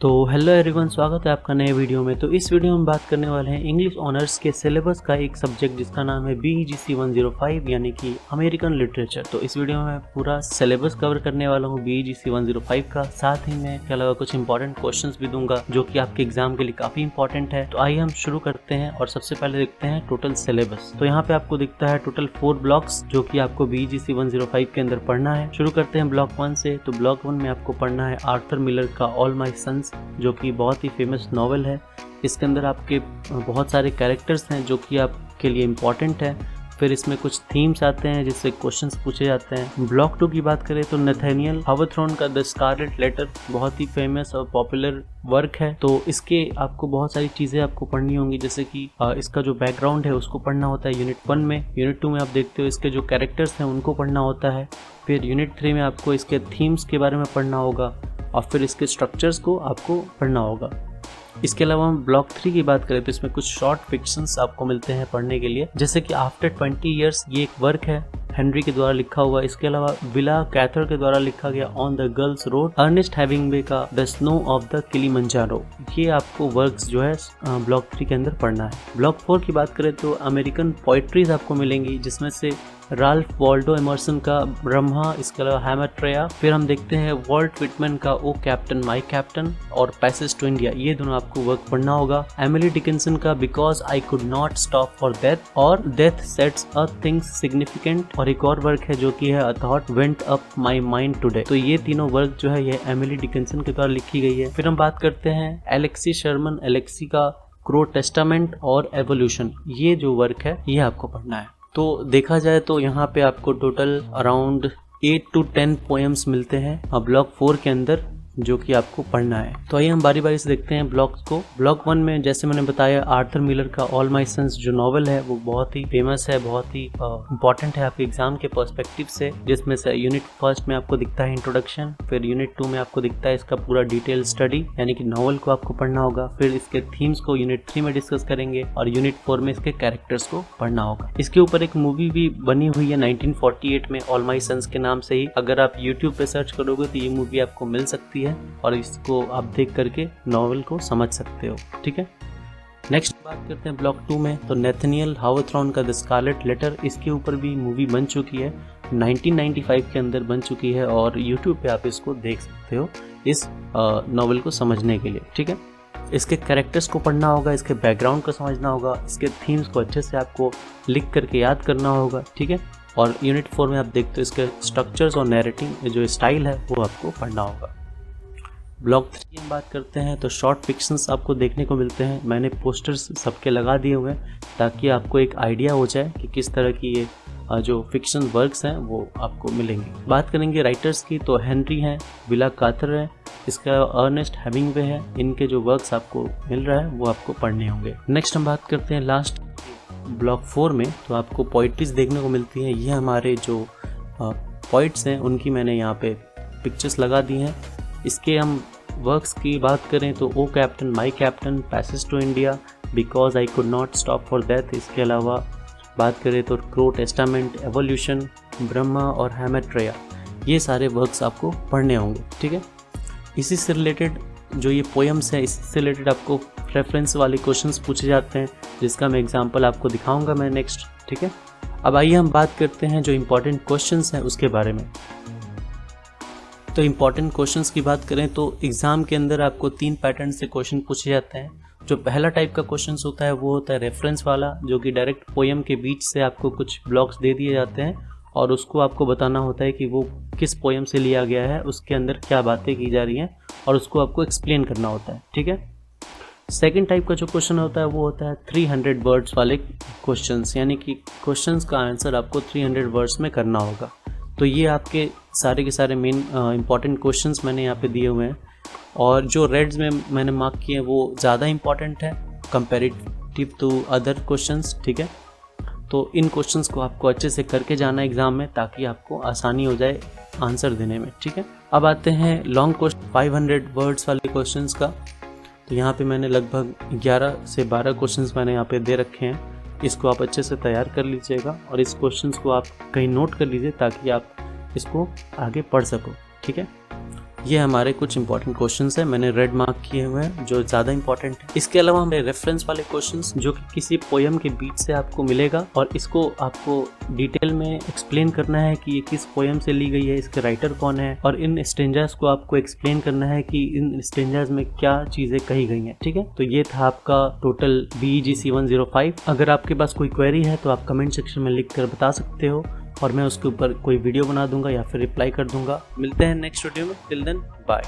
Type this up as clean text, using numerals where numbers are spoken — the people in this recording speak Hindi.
तो हेलो एवरीवन, स्वागत है आपका नए वीडियो में। तो इस वीडियो में हम बात करने वाले हैं इंग्लिश ऑनर्स के सिलेबस का एक सब्जेक्ट जिसका नाम है BEGC 105 यानी कि अमेरिकन लिटरेचर। तो इस वीडियो में मैं पूरा सिलेबस कवर करने वाला हूँ BEGC 105 का, साथ ही मैं इसके अलावा कुछ इंपॉर्टेंट क्वेश्चंस भी दूंगा जो कि आपके एग्जाम के लिए काफी इंपॉर्टेंट है। तो आइए हम शुरू करते हैं और सबसे पहले देखते हैं टोटल सिलेबस। तो यहाँ पे आपको दिखता है टोटल 4 ब्लॉक्स जो कि आपको BEGC 105 के अंदर पढ़ना है। शुरू करते हैं ब्लॉक 1 से। तो ब्लॉक 1 में आपको पढ़ना है आर्थर मिलर का ऑल माई सन्स, जो कि बहुत ही फेमस नॉवेल है। इसके अंदर आपके बहुत सारे कैरेक्टर्स हैं जो कि आपके लिए इम्पॉर्टेंट है। फिर इसमें कुछ थीम्स आते हैं जिससे क्वेश्चंस पूछे जाते हैं। ब्लॉक 2 की बात करें तो नथानियल हावथॉर्न का द स्कारलेट लेटर बहुत ही फेमस और पॉपुलर वर्क है। तो इसके आपको बहुत सारी चीज़ें आपको पढ़नी होंगी, जैसे कि इसका जो बैकग्राउंड है उसको पढ़ना होता है यूनिट 1 में। यूनिट 2 में आप देखते हो इसके जो कैरेक्टर्स हैं उनको पढ़ना होता है। फिर यूनिट 3 में आपको इसके थीम्स के बारे में पढ़ना होगा और फिर इसके स्ट्रक्चर्स को आपको पढ़ना होगा। इसके अलावा हम ब्लॉक 3 की बात करें तो इसमें कुछ शॉर्ट फिक्शंस आपको मिलते हैं पढ़ने के लिए, जैसे कि आफ्टर 20 ईयर्स, ये एक वर्क है हेनरी के द्वारा लिखा हुआ। इसके अलावा विला कैथर के द्वारा लिखा गया on the girls road, Ernest Hemingway का the snow of the Kilimanjaro, ये आपको वर्क्स जो है ब्लॉक 3 के अंदर पढ़ना है। ब्लॉक 4 की बात करें तो अमेरिकन पोइट्रीज आपको मिलेंगी, जिसमें से राल्फ वॉल्डो एमर्सन का ब्रह्मा, इसके अलावा हैमट्रेया। फिर हम देखते हैं वॉल्ट विटमैन का ओ कैप्टन माई कैप्टन और पैसेज टू इंडिया, ये दोनों आपको वर्क पढ़ना होगा। एमिली डिकिंसन का because I could not stop for death और death sets a things significant, और एक और वर्क है जो कि है a thought went up my mind today. तो ये तीनों वर्क जो है ये एमिली डिकिंसन के द्वारा लिखी गई है। फिर हम बात करते हैं एलेक्सी शर्मन एलेक्सी का क्रो टेस्टामेंट और एवोल्यूशन, ये जो वर्क है ये आपको पढ़ना है। तो देखा जाए तो यहाँ पे आपको टोटल अराउंड 8 to 10 पोएम्स मिलते हैं अब ब्लॉक 4 के अंदर जो कि आपको पढ़ना है। तो आइए हम बारी बारी से देखते हैं ब्लॉक्स को। ब्लॉक 1 में जैसे मैंने बताया आर्थर मिलर का ऑल माई सन्स जो नॉवेल है वो बहुत ही फेमस है, बहुत ही इंपॉर्टेंट है आपके एग्जाम के पर्सपेक्टिव से, जिसमें से यूनिट 1 में आपको दिखता है इंट्रोडक्शन, फिर यूनिट 2 में आपको दिखता है इसका पूरा डिटेल स्टडी यानी कि नॉवेल को आपको पढ़ना होगा। फिर इसके थीम्स को यूनिट 3 में डिस्कस करेंगे और यूनिट 4 में इसके कैरेक्टर्स को पढ़ना होगा। इसके ऊपर एक मूवी भी बनी हुई है 1948 में ऑल माई सन्स के नाम से ही। अगर आप यूट्यूब पे सर्च करोगे तो ये मूवी आपको मिल सकती है और इसको आप देख करके नॉवेल को समझ सकते हो। ठीक है, नेक्स्ट बात करते हैं ब्लॉक 2 में। तो नथानियल हावथॉर्न का द स्कारलेट लेटर, इसके ऊपर भी मूवी बन चुकी है, 1995 के अंदर बन चुकी है और यूट्यूब पे आप इसको देख सकते हो इस नॉवेल को समझने के लिए। ठीक है, इसके कैरेक्टर्स को पढ़ना होगा, इसके बैकग्राउंड को समझना होगा, इसके थीम्स को अच्छे से आपको लिख करके याद करना होगा। ठीक है, और यूनिट 4 में आप देखते हो इसके स्ट्रक्चर्स और नैरेटिंग जो स्टाइल है वो आपको पढ़ना होगा। ब्लॉक 3 की हम बात करते हैं तो शॉर्ट फिक्शंस आपको देखने को मिलते हैं। मैंने पोस्टर्स सबके लगा दिए हुए हैं ताकि आपको एक आइडिया हो जाए कि किस तरह की ये जो फिक्शन वर्क्स हैं वो आपको मिलेंगे। बात करेंगे राइटर्स की तो हेनरी हैं, विला कैथर है, इसका अर्नेस्ट हेमिंग्वे है। इनके जो वर्क्स आपको मिल रहा है वो आपको पढ़ने होंगे। नेक्स्ट हम बात करते हैं लास्ट ब्लॉक 4 में, तो आपको पोइट्रीज देखने को मिलती हैं। ये हमारे जो पोइट्स हैं उनकी मैंने यहाँ पे पिक्चर्स लगा दी हैं। इसके हम वर्क्स की बात करें तो O captain my captain, passage to India, because I could not stop for death. इसके अलावा बात करें तो क्रो टेस्टामेंट, एवोल्यूशन, ब्रह्मा और हैमट्रेया, ये सारे वर्क्स आपको पढ़ने होंगे। ठीक है, इसी से रिलेटेड जो ये पोएम्स हैं इससे रिलेटेड आपको रेफरेंस वाले क्वेश्चंस पूछे जाते हैं, जिसका मैं एग्जांपल आपको दिखाऊंगा मैं नेक्स्ट। ठीक है, अब आइए हम बात करते हैं जो इम्पोर्टेंट क्वेश्चंस हैं उसके बारे में। तो इम्पॉर्टेंट क्वेश्चंस की बात करें तो एग्जाम के अंदर आपको 3 पैटर्न से क्वेश्चन पूछे जाते हैं। जो पहला टाइप का क्वेश्चंस होता है वो होता है रेफरेंस वाला, जो कि डायरेक्ट पोएम के बीच से आपको कुछ ब्लॉक्स दे दिए जाते हैं और उसको आपको बताना होता है कि वो किस पोएम से लिया गया है, उसके अंदर क्या बातें की जा रही हैं और उसको आपको एक्सप्लेन करना होता है। ठीक है, सेकेंड टाइप का जो क्वेश्चन होता है वो होता है 300 वर्ड्स वाले क्वेश्चंस, यानी कि क्वेश्चंस का आंसर आपको 300 वर्ड्स में करना होगा। तो ये आपके सारे के सारे मेन इंपॉर्टेंट क्वेश्चंस मैंने यहाँ पे दिए हुए हैं और जो रेड्स में मैंने मार्क किए हैं वो ज़्यादा इंपॉर्टेंट है कंपैरेटिव टू अदर क्वेश्चंस। ठीक है, तो इन क्वेश्चंस को आपको अच्छे से करके जाना एग्जाम में ताकि आपको आसानी हो जाए आंसर देने में। ठीक है, अब आते हैं लॉन्ग क्वेश्चन 500 वर्ड्स वाले क्वेश्चंस का। तो यहाँ पे मैंने लगभग 11 से 12 क्वेश्चंस मैंने यहाँ पे दे रखे हैं। इसको आप अच्छे से तैयार कर लीजिएगा और इस क्वेश्चंस को आप कहीं नोट कर लीजिए ताकि आप इसको आगे पढ़ सको। ठीक है, ये हमारे कुछ इंपॉर्टेंट क्वेश्चंस हैं, मैंने रेड मार्क किए हुए हैं जो ज़्यादा इंपॉर्टेंट है। इसके अलावा हमारे रेफरेंस वाले क्वेश्चंस जो कि किसी पोयम के बीच से आपको मिलेगा और इसको आपको डिटेल में एक्सप्लेन करना है कि ये किस पोयम से ली गई है, इसके राइटर कौन है, और इन स्टेंजास को आपको एक्सप्लेन करना है कि इन स्टेंजास में क्या चीज़ें कही गई हैं। ठीक है, तो ये था आपका टोटल BEGC 105। अगर आपके पास कोई क्वेरी है तो आप कमेंट सेक्शन में लिख कर बता सकते हो और मैं उसके ऊपर कोई वीडियो बना दूंगा या फिर रिप्लाई कर दूंगा। मिलते हैं नेक्स्ट वीडियो में, टिल देन बाय।